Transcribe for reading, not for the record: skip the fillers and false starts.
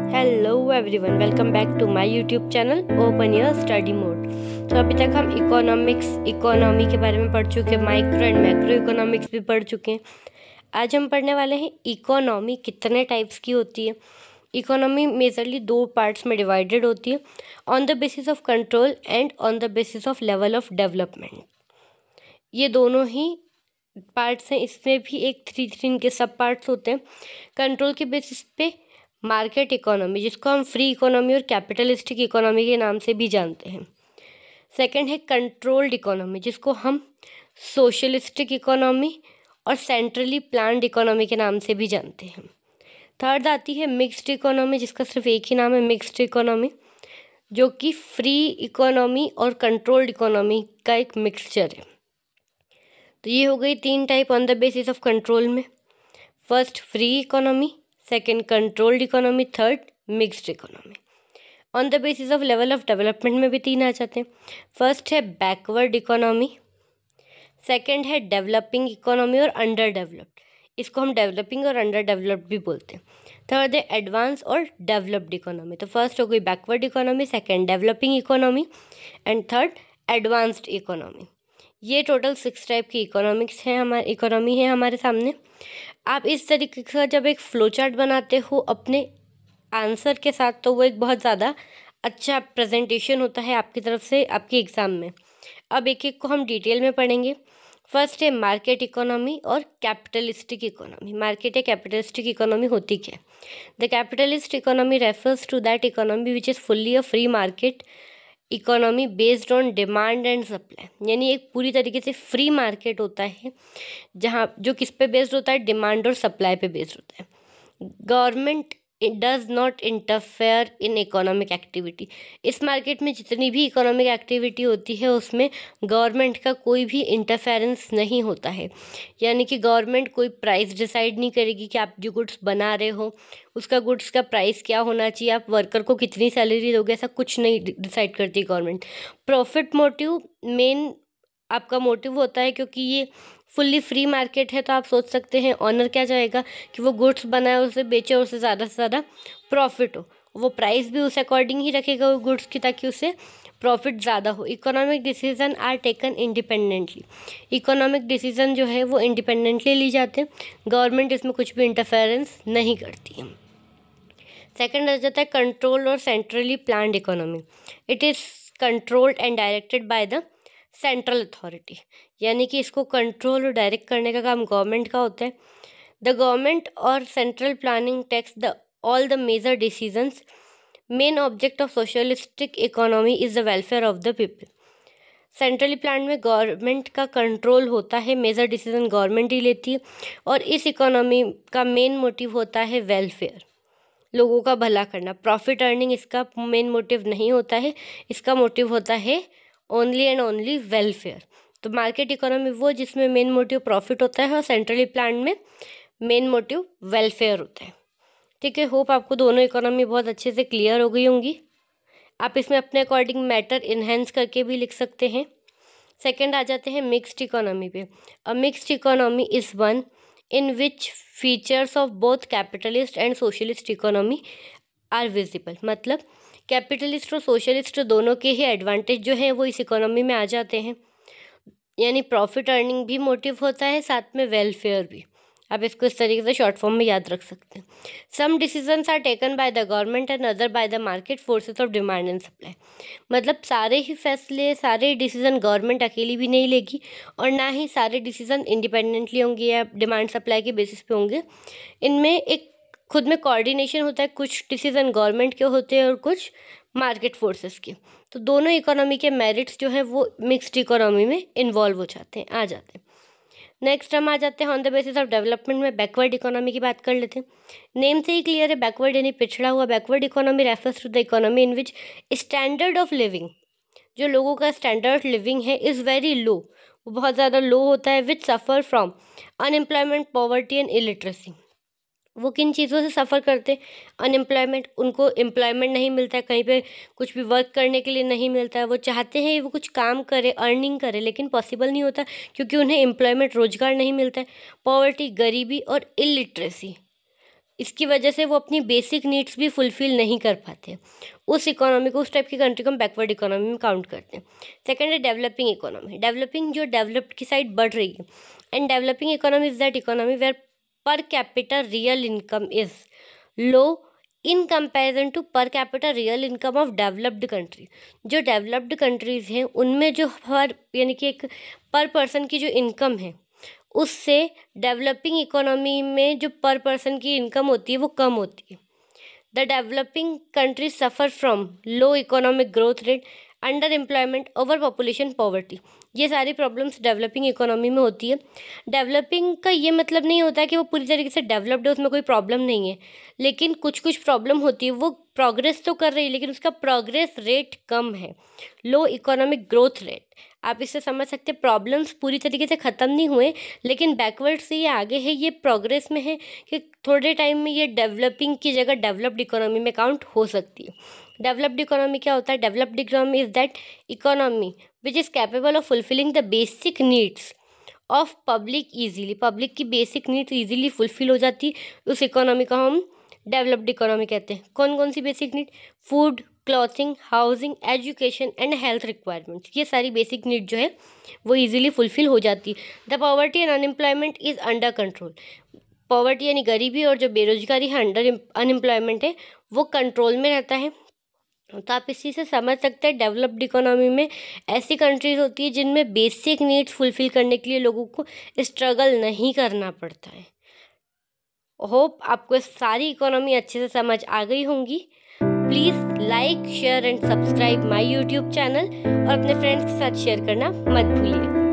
Hello everyone, welcome back to my YouTube channel open your study mode. तो अभी तक हम इकोनॉमी के बारे में पढ़ चुके हैं, माइक्रो एंड मैक्रो इकोनॉमिक्स भी पढ़ चुके हैं। आज हम पढ़ने वाले हैं इकोनॉमी कितने टाइप्स की होती है। इकोनॉमी मेजरली दो पार्ट्स में डिवाइडेड होती है, on the basis of control and on the basis of level of development. ये दोनों ही पार्ट्स हैं। इसमें भी एक थ्री इनके सब पार्ट्स होते हैं। कंट्रोल के बेसिस पे मार्केट इकोनॉमी, जिसको हम फ्री इकोनॉमी और कैपिटलिस्टिक इकोनॉमी के नाम से भी जानते हैं। सेकंड है कंट्रोल्ड इकोनॉमी, जिसको हम सोशलिस्टिक इकोनॉमी और सेंट्रली प्लान्ड इकोनॉमी के नाम से भी जानते हैं। थर्ड आती है मिक्स्ड इकोनॉमी, जिसका सिर्फ एक ही नाम है, मिक्स्ड इकोनॉमी, जो कि फ्री इकोनॉमी और कंट्रोल्ड इकोनॉमी का एक मिक्सचर है। तो ये हो गई तीन type on the basis of control में। First free economy, second controlled economy, third mixed economy. On the basis of level of development में भी तीन आ जाते हैं। फर्स्ट है बैकवर्ड इकोनॉमी, सेकेंड है डेवलपिंग इकोनॉमी और अंडर डेवलप्ड, इसको हम डेवलपिंग और अंडर डेवलप्ड भी बोलते हैं। थर्ड है एडवांस और डेवलप्ड इकोनॉमी। तो फर्स्ट हो गई backward economy, second developing economy and third advanced economy. ये टोटल 6 टाइप की इकोनॉमी है हमारे सामने। आप इस तरीके का जब एक फ्लो चार्ट बनाते हो अपने आंसर के साथ, तो वो एक बहुत ज़्यादा अच्छा प्रेजेंटेशन होता है आपकी तरफ से आपके एग्ज़ाम में। अब एक एक को हम डिटेल में पढ़ेंगे। फर्स्ट है मार्केट इकोनॉमी और कैपिटलिस्टिक इकोनॉमी। मार्केट या कैपिटलिस्टिक इकोनॉमी होती क्या है? The capitalist economy refers to that economy which is fully a free market economy based on demand and supply. यानी एक पूरी तरीके से फ्री मार्केट होता है, जहाँ जो किस पे बेस्ड होता है, डिमांड और सप्लाई पे बेस्ड होता है। Government does not interfere in economic activity. इस मार्केट में जितनी भी इकोनॉमिक एक्टिविटी होती है उसमें गवर्नमेंट का कोई भी इंटरफेरेंस नहीं होता है। यानी कि गवर्नमेंट कोई प्राइस डिसाइड नहीं करेगी कि आप जो गुड्स बना रहे हो उसका गुड्स का प्राइस क्या होना चाहिए, आप वर्कर को कितनी सैलरी दोगे, ऐसा कुछ नहीं डिसाइड करती गवर्नमेंट। प्रॉफिट मोटिव मेन आपका मोटिव होता है, क्योंकि ये फुल्ली फ्री मार्केट है। तो आप सोच सकते हैं ऑनर क्या चाहेगा कि वो गुड्स बनाए, उसे बेचे, उससे ज़्यादा से ज़्यादा प्रॉफिट हो। वो प्राइस भी उस अकॉर्डिंग ही रखेगा वो गुड्स की, ताकि उससे प्रॉफिट ज़्यादा हो। Economic decision are taken independently. Economic decision जो है वो इंडिपेंडेंटली ली जाते हैं, गवर्नमेंट इसमें कुछ भी इंटरफेरेंस नहीं करती है। सेकेंड आ जाता है कंट्रोल और centrally planned economy. It is controlled and directed by the central authority. यानी कि इसको कंट्रोल और डायरेक्ट करने का काम गवर्नमेंट का होता है। द गवर्नमेंट और central planning takes the all the major decisions. Main object of socialistic economy is the welfare of the people. Centrally plan में गवर्नमेंट का कंट्रोल होता है, मेजर डिसीजन गवर्नमेंट ही लेती है, और इस इकोनॉमी का मेन मोटिव होता है वेलफेयर, लोगों का भला करना। प्रॉफिट अर्निंग इसका मेन मोटिव नहीं होता है, इसका मोटिव होता है ओनली एंड ओनली वेलफेयर। तो मार्केट इकोनॉमी वो जिसमें मेन मोटिव प्रॉफिट होता है, और सेंट्रली प्लान में मेन मोटिव वेलफेयर होता है। ठीक है, होप आपको दोनों इकोनॉमी बहुत अच्छे से क्लियर हो गई होंगी। आप इसमें अपने अकॉर्डिंग मैटर इन्हेंस करके भी लिख सकते हैं। सेकेंड आ जाते हैं मिक्स्ड इकोनॉमी पे। A mixed economy is one in which features of both capitalist and socialist economy are visible. मतलब कैपिटलिस्ट और सोशलिस्ट दोनों के ही एडवांटेज जो हैं वो इस इकोनॉमी में आ जाते हैं। यानी प्रॉफिट अर्निंग भी मोटिव होता है, साथ में वेलफेयर भी। आप इसको इस तरीके से शॉर्ट फॉर्म में याद रख सकते हैं। Some decisions are taken by the government and other by the market forces of demand and supply. मतलब सारे ही फैसले, सारे डिसीजन गवर्नमेंट अकेली भी नहीं लेगी, और ना ही सारे डिसीजन इंडिपेंडेंटली होंगे या डिमांड सप्लाई के बेसिस पे होंगे। इनमें एक खुद में कोऑर्डिनेशन होता है, कुछ डिसीजन गवर्नमेंट के होते हैं और कुछ मार्केट फोर्सेस के। तो दोनों इकोनॉमी के मेरिट्स जो हैं वो मिक्स्ड इकोनॉमी में इन्वॉल्व हो जाते हैं, आ जाते हैं। नेक्स्ट हम आ जाते हैं on the basis of development में बैकवर्ड इकोनॉमी की बात कर लेते हैं। नेम से ही क्लियर है, बैकवर्ड यानी पिछड़ा हुआ। Backward economy refers to the economy in which standard of living, जो लोगों का स्टैंडर्ड लिविंग है, इज़ वेरी लो, वो बहुत ज़्यादा लो होता है। Which suffer from unemployment, poverty and illiteracy. वो किन चीज़ों से सफ़र करते हैं? अनएम्प्लॉयमेंट, उनको एम्प्लॉयमेंट नहीं मिलता है, कहीं पे कुछ भी वर्क करने के लिए नहीं मिलता है। वो चाहते हैं वो कुछ काम करे, अर्निंग करे, लेकिन पॉसिबल नहीं होता क्योंकि उन्हें एम्प्लॉयमेंट, रोजगार नहीं मिलता है। पॉवर्टी, गरीबी और इलिटरेसी, इसकी वजह से वो अपनी बेसिक नीड्स भी फुलफ़िल नहीं कर पाते। उस इकोनॉमी को, उस टाइप की कंट्री को हम बैकवर्ड इकोनॉमी में काउंट करते हैं। सेकंड है डेवलपिंग इकोनॉमी। डेवलपिंग जो डेवलप्ड की साइड बढ़ रही है। And developing economy is that economy where per capita real income is low in comparison to per capita real income of developed country. जो डेवलप्ड कंट्रीज़ हैं उनमें जो हर यानी कि एक पर पर्सन की जो इनकम है उससे डेवलपिंग इकोनॉमी में जो पर पर्सन की इनकम होती है वो कम होती है। The developing countries suffer from low economic growth rate, under employment, over population, poverty. ये सारी प्रॉब्लम्स डेवलपिंग इकोनॉमी में होती है। डेवलपिंग का ये मतलब नहीं होता है कि वो पूरी तरीके से डेवलप्ड है, उसमें कोई प्रॉब्लम नहीं है, लेकिन कुछ कुछ प्रॉब्लम होती है। वो प्रोग्रेस तो कर रही है लेकिन उसका प्रोग्रेस रेट कम है, लो इकोनॉमिक ग्रोथ रेट। आप इससे समझ सकते हैं प्रॉब्लम्स पूरी तरीके से ख़त्म नहीं हुए लेकिन बैकवर्ड से ये आगे है, ये प्रोग्रेस में है कि थोड़े टाइम में ये डेवलपिंग की जगह डेवलप्ड इकोनॉमी में काउंट हो सकती है। डेवलप्ड इकोनॉमी क्या होता है? Developed economy is that economy which is capable of fulfilling the basic needs of public easily. Public की बेसिक नीड्स ईजीली फुलफिल हो जाती है, उस इकोनॉमी को हम डेवलप्ड इकोनॉमी कहते हैं। कौन कौन सी basic need? Food, clothing, housing, education and health requirements. ये सारी बेसिक नीड जो है वो ईजिली फुलफिल हो जाती है। The poverty and unemployment is under control. Poverty यानी गरीबी और जो बेरोजगारी है, अंडर अनएम्प्लॉयमेंट है, वो कंट्रोल में रहता है। तो आप इसी से समझ सकते हैं डेवलप्ड इकोनॉमी में ऐसी कंट्रीज होती है जिनमें बेसिक नीड्स फुलफिल करने के लिए लोगों को स्ट्रगल नहीं करना पड़ता है। होप आपको सारी इकोनॉमी अच्छे से समझ आ गई होंगी। Please like, share and subscribe my YouTube channel और अपने फ्रेंड्स के साथ शेयर करना मत भूलिए।